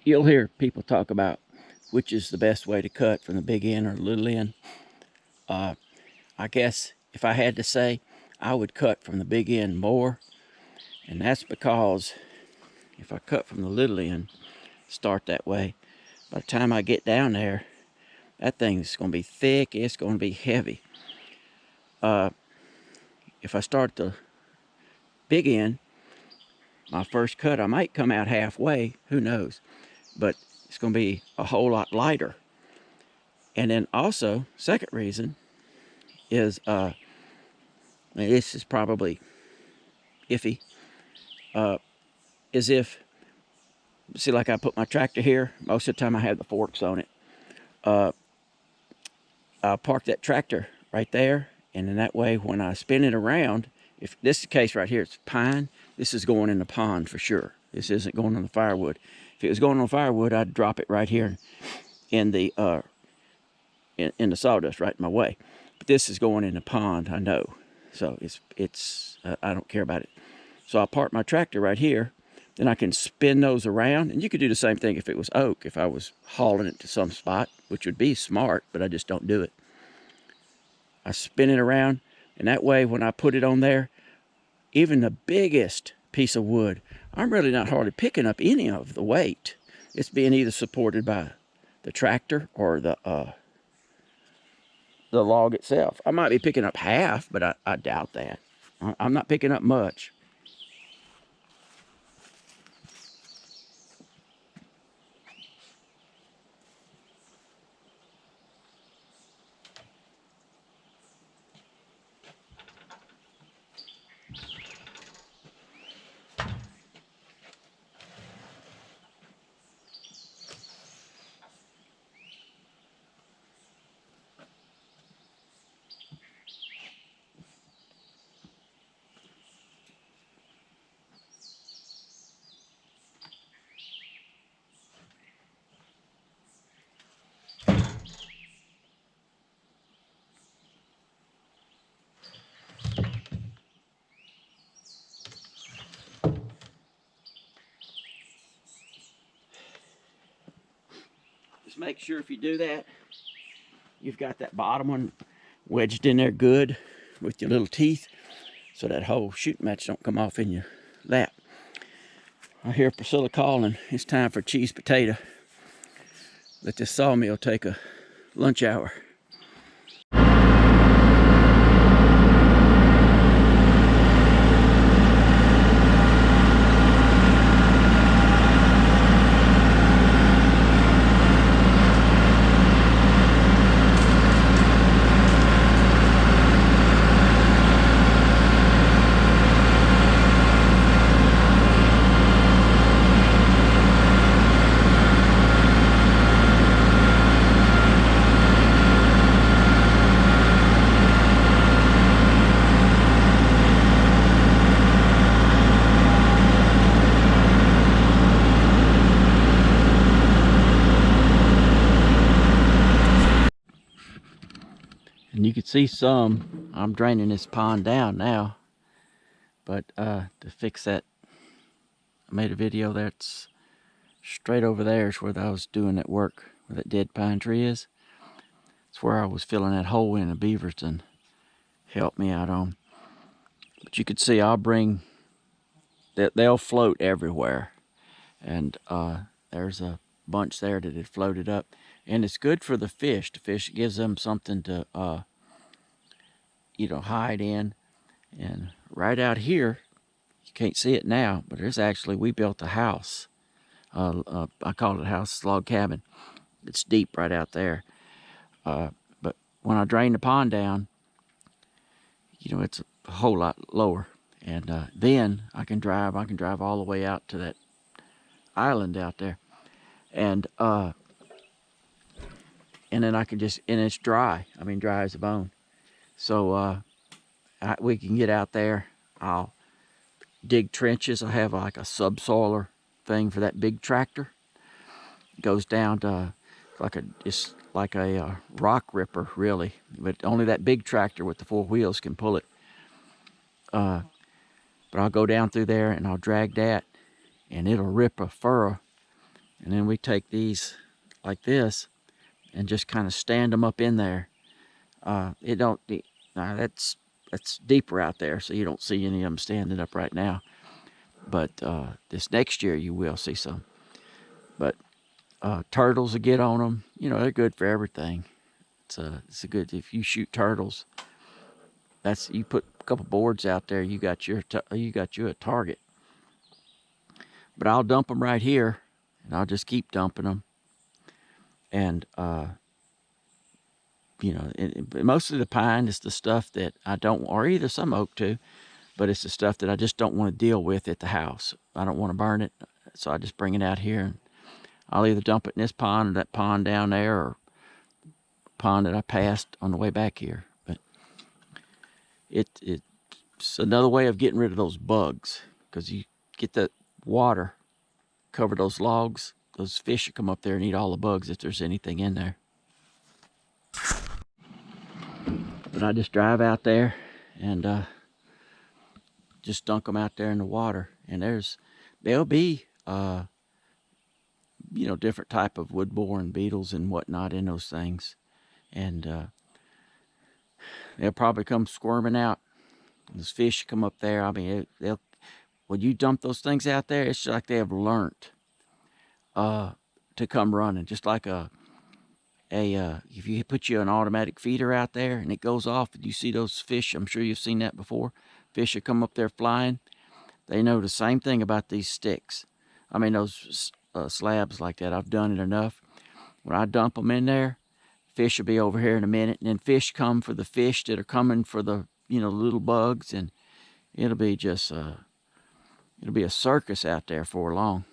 You'll hear people talk about which is the best way to cut, from the big end or the little end. I guess if I had to say, I would cut from the big end more. And that's because if I cut from the little end, start that way, by the time I get down there, that thing's going to be thick, it's going to be heavy. If I start the big end, my first cut, I might come out halfway, who knows, but it's going to be a whole lot lighter. And then also, second reason is, this is probably iffy, is if, see, like I put my tractor here, most of the time I have the forks on it. I'll park that tractor right there, and in that way, when I spin it around, if this is the case right here, it's pine, this is going in the pond for sure. This isn't going on the firewood. If it was going on firewood, I'd drop it right here in the in the sawdust right in my way. But this is going in the pond, I know. So it's I don't care about it. So I'll park my tractor right here. Then I can spin those around. And you could do the same thing if it was oak, if I was hauling it to some spot, which would be smart, but I just don't do it. I spin it around, and that way when I put it on there, even the biggest piece of wood, I'm really not hardly picking up any of the weight. It's being either supported by the tractor or the log itself. I might be picking up half, but I doubt that. I'm not picking up much. Just make sure if you do that, you've got that bottom one wedged in there good with your little teeth, so that whole shooting match don't come off in your lap. I hear Priscilla calling. It's time for cheese potato. Let this sawmill take a lunch hour. And you can see some, I'm draining this pond down now, but to fix that, I made a video that's straight over there is where I was doing that work, where that dead pine tree is. It's where I was filling that hole in the beavers and helped me out on. But you can see I'll bring, that they'll float everywhere. And there's a bunch there that had floated up. And it's good for the fish. The fish gives them something to, hide in. And right out here, you can't see it now, but there's actually, we built a house. I call it a house, log cabin. It's deep right out there. But when I drain the pond down, it's a whole lot lower. And then I can drive all the way out to that island out there. And then I can just, and it's dry. I mean, dry as a bone. So we can get out there. I'll dig trenches. I have like a subsoiler thing for that big tractor. It goes down to it's like a rock ripper, really. But only that big tractor with the 4 wheels can pull it. But I'll go down through there and I'll drag that, and it'll rip a furrow And then we take these like this and just kind of stand them up in there. It don't, that's deeper out there, so you don't see any of them standing up right now. But this next year you will see some. But turtles will get on them. You know, they're good for everything. It's a good, if you shoot turtles, that's, you put a couple boards out there, you got you a target. But I'll dump them right here, and I'll just keep dumping them. And you know, mostly the pine is the stuff that I don't, or either some oak too, but it's the stuff that I just don't want to deal with at the house. I don't want to burn it, so I just bring it out here, and I'll either dump it in this pond or that pond down there, or pond that I passed on the way back here. But it's another way of getting rid of those bugs, because you get that water, cover those logs, those fish will come up there and eat all the bugs if there's anything in there. But I just drive out there and just dunk them out there in the water, and there'll be you know, different type of wood-borne beetles and whatnot in those things, and they'll probably come squirming out. Those fish come up there. I mean, they'll, when you dump those things out there, it's like they have learned to come running, just like if you put an automatic feeder out there and it goes off and you see those fish, I'm sure you've seen that before. Fish will come up there flying. They know the same thing about these sticks. I mean, those slabs like that. I've done it enough. When I dump them in there, fish will be over here in a minute, and then fish come for the fish that are coming for the, you know, little bugs, and it'll be just it'll be a circus out there for long.